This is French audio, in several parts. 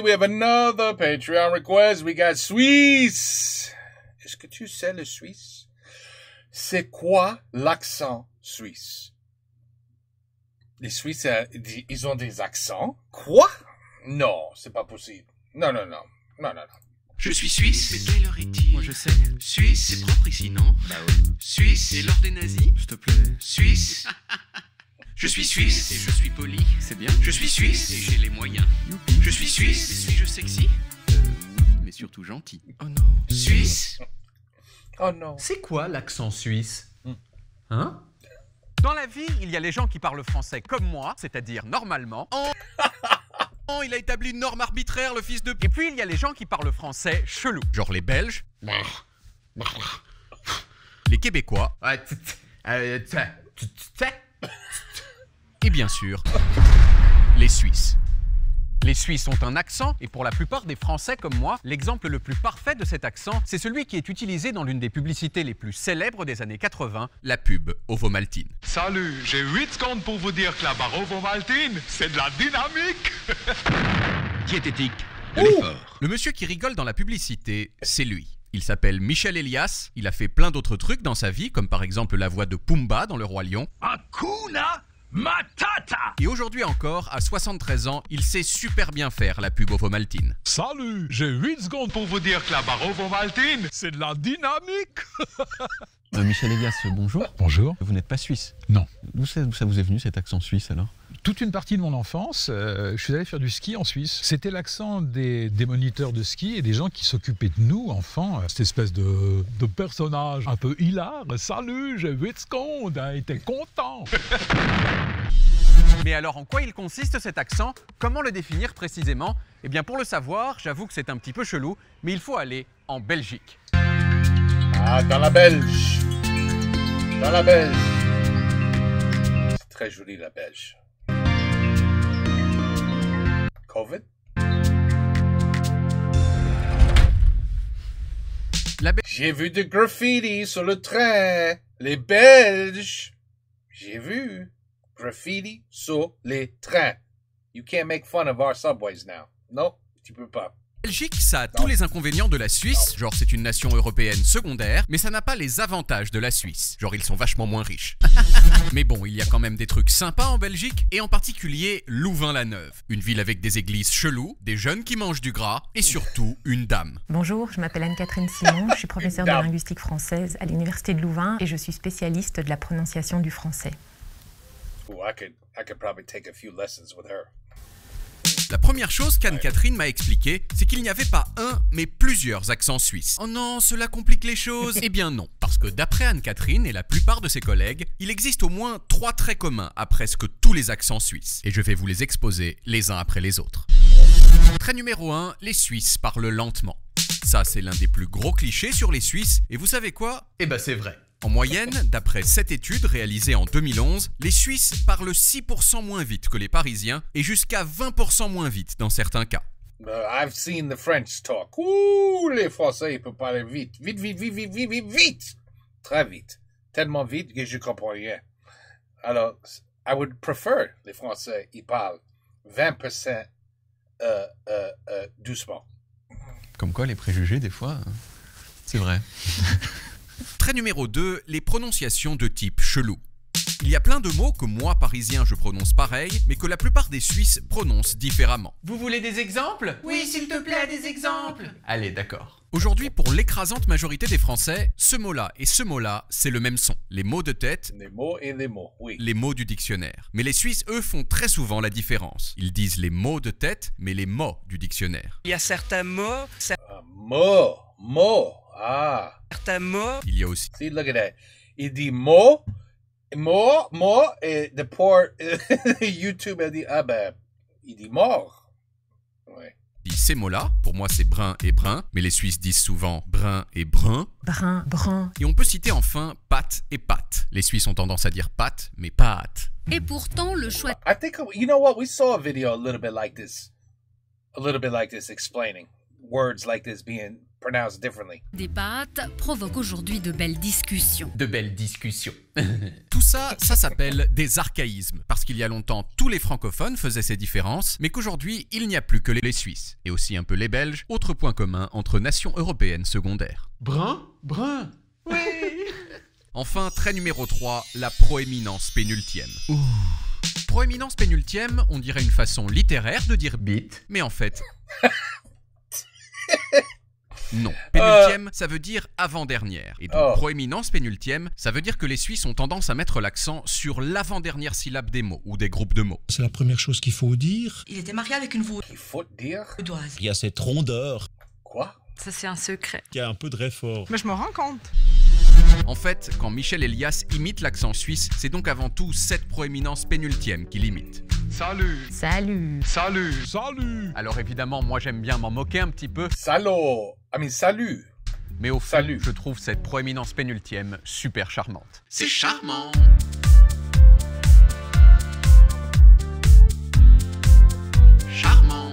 we have another Patreon request. We got Suisse. Est-ce que tu sais le suisse? C'est quoi l'accent suisse? Les Suisses, ils ont des accents? Quoi? Non, c'est pas possible. Non. Je suis suisse. Mais quelle heure est-il? Moi je sais. Suisse, c'est propre ici, non? Bah oui. Suisse, c'est l'heure des nazis? S'il te plaît. Suisse. Je suis suisse et je suis poli. C'est bien. Je suis suisse et j'ai les moyens. Youpi. Je suis suisse et suis-je sexy? Oui, mais surtout gentil. Oh non. Suisse. Oh non. C'est quoi l'accent suisse? Hein? Dans la vie, il y a les gens qui parlent français comme moi, c'est-à-dire normalement. Il a établi une norme arbitraire, le fils de... Et puis, il y a les gens qui parlent français chelou. Genre les Belges. Les Québécois. Et bien sûr, les Suisses. Les Suisses ont un accent, et pour la plupart des Français comme moi, l'exemple le plus parfait de cet accent, c'est celui qui est utilisé dans l'une des publicités les plus célèbres des années 80, la pub Ovomaltine. Salut, j'ai 8 secondes pour vous dire que la barre Ovomaltine, c'est de la dynamique. Diététique de l'effort. Le monsieur qui rigole dans la publicité, c'est lui. Il s'appelle Michel Elias, il a fait plein d'autres trucs dans sa vie, comme par exemple la voix de Pumba dans Le Roi Lion. Hakuna Matata. Et aujourd'hui encore, à 73 ans, il sait super bien faire la pub Ovomaltine. Salut, j'ai 8 secondes pour vous dire que la barre Ovomaltine, c'est de la dynamique. Michel Elias, bonjour. Bonjour. Vous n'êtes pas suisse? Non. D'où ça vous est venu cet accent suisse alors? Toute une partie de mon enfance, je suis allé faire du ski en Suisse. C'était l'accent des moniteurs de ski et des gens qui s'occupaient de nous, enfants. Cette espèce de personnage un peu hilar. Salut, j'ai 8 secondes, hein, et t'es content. Mais alors en quoi il consiste cet accent? Comment le définir précisément? Eh bien pour le savoir, j'avoue que c'est un petit peu chelou, mais il faut aller en Belgique. Ah, dans la Belge. Dans la Belge. C'est très joli la Belge. COVID? J'ai vu des graffiti sur le train. Les Belges. J'ai vu graffiti sur les trains. You can't make fun of our subways now. Non, tu peux pas. Belgique, ça a tous les inconvénients de la Suisse, genre c'est une nation européenne secondaire, mais ça n'a pas les avantages de la Suisse, genre ils sont vachement moins riches. Mais bon, il y a quand même des trucs sympas en Belgique, et en particulier Louvain-la-Neuve, une ville avec des églises cheloues, des jeunes qui mangent du gras, et surtout une dame. Bonjour, je m'appelle Anne-Catherine Simon, je suis professeure de linguistique française à l'Université de Louvain et je suis spécialiste de la prononciation du français. Ooh, I could probably take a few lessons with her. La première chose qu'Anne-Catherine m'a expliqué, c'est qu'il n'y avait pas un, mais plusieurs accents suisses. Oh non, cela complique les choses. Eh bien non, parce que d'après Anne-Catherine et la plupart de ses collègues, il existe au moins 3 traits communs à presque tous les accents suisses. Et je vais vous les exposer les uns après les autres. Trait numéro 1, les Suisses parlent lentement. Ça, c'est l'un des plus gros clichés sur les Suisses, et vous savez quoi? Eh ben c'est vrai. En moyenne, d'après cette étude réalisée en 2011, les Suisses parlent 6% moins vite que les Parisiens et jusqu'à 20% moins vite dans certains cas. I've seen the French talk. Ouh, les Français, ils peuvent parler vite. Vite. Très vite. Tellement vite que je comprends rien. Alors, I would prefer les Français, ils parlent 20% doucement. Comme quoi les préjugés, des fois, c'est vrai. Trait numéro 2, les prononciations de type chelou. Il y a plein de mots que moi, parisien, je prononce pareil, mais que la plupart des Suisses prononcent différemment. Vous voulez des exemples? Oui, s'il te plaît, des exemples. Allez, d'accord. Aujourd'hui, pour l'écrasante majorité des Français, ce mot-là et ce mot-là, c'est le même son. Les mots de tête, Les mots et les mots, oui. les mots du dictionnaire. Mais les Suisses, eux, font très souvent la différence. Ils disent les mots de tête, mais les mots du dictionnaire. Il y a certains mots, Mots. Ah. certains mots. Il y a aussi See, look at that. Il dit mot, et the poor YouTube a dit, ah ben, il dit mort. Ouais. ces mots-là. Pour moi, c'est brun et brun, mais les Suisses disent souvent brun et brun. Brun, brun. Et on peut citer enfin pâte et pâte. Les Suisses ont tendance à dire pâte, mais pâte. Et pourtant, le choix... I think, you know what, we saw a video a little bit like this explaining words like this being pronounced differently. Des pâtes provoquent aujourd'hui de belles discussions. De belles discussions. Tout ça, ça s'appelle des archaïsmes, parce qu'il y a longtemps, tous les francophones faisaient ces différences, mais qu'aujourd'hui, il n'y a plus que les Suisses, et aussi un peu les Belges, autre point commun entre nations européennes secondaires. Brun, brun. Oui. Enfin, trait numéro 3, la proéminence pénultième. Ouh. Proéminence pénultième, on dirait une façon littéraire de dire Bite. mais en fait... Non, pénultième, ça veut dire avant-dernière. Et donc proéminence pénultième, ça veut dire que les Suisses ont tendance à mettre l'accent sur l'avant-dernière syllabe des mots ou des groupes de mots. C'est la première chose qu'il faut dire. Il était marié avec une Il faut dire. vaudoise. Il y a cette rondeur Quoi? Ça, c'est un secret. qui a un peu de réfort. Mais je me rends compte. En fait, quand Michel Elias imite l'accent suisse, c'est donc avant tout cette proéminence pénultième qu'il imite. Salut. Salut. Salut. Salut! Alors évidemment, moi j'aime bien m'en moquer un petit peu, Salaud. Salut. mais au fond, Salut. je trouve cette proéminence pénultième super charmante. C'est charmant. Charmant.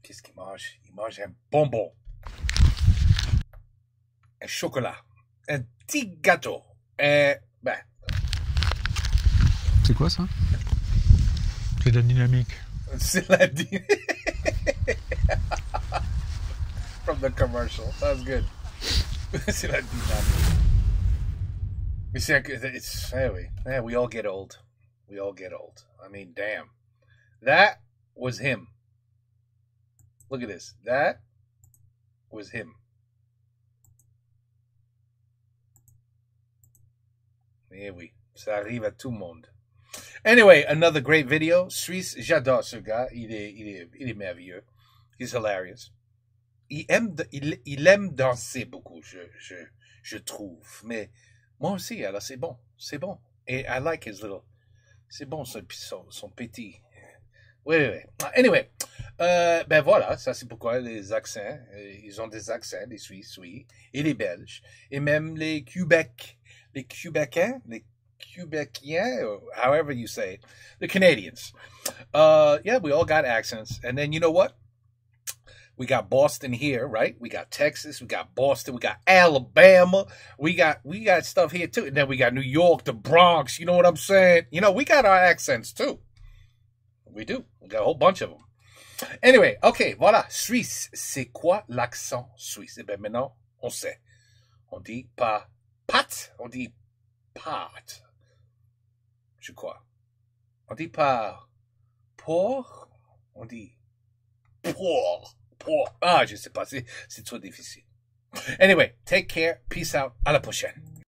Qu'est-ce qu'il mange? Il mange un bonbon. Un chocolat. Un petit gâteau. Ben, C'est quoi ça? C'est de la dynamique. c'est la dit. From the commercial. That was good. C'est la dynamique. Mais c'est it's, anyway, yeah, we all get old. We all get old. I mean, damn. That was him. Look at this. That was him. Eh oui, ça arrive à tout le monde. Anyway, another great video. Suisse, j'adore ce gars. Il est merveilleux. He's hilarious. Il aime danser beaucoup, je trouve. Mais moi aussi, alors c'est bon. C'est bon. Et I like his little... C'est bon, son petit... Oui. Anyway, ben voilà, ça c'est pourquoi les accents, ils ont des accents, les Suisses, oui, et les Belges, et même les Québec, les Québécois, or however you say it, the Canadians. Yeah, we all got accents. And then you know what? We got Boston here, right? We got Texas, we got Boston, we got Alabama, we got stuff here too. And then we got New York, the Bronx, you know what I'm saying? You know, we got our accents too. We do. We got a whole bunch of them. Anyway, okay, voilà. Suisse, c'est quoi l'accent suisse? Eh bien, maintenant, on sait. On dit pas pat, on dit pat. Je crois. On dit pas porc, on dit porc. Ah, je sais pas, c'est trop difficile. Anyway, take care, peace out, à la prochaine.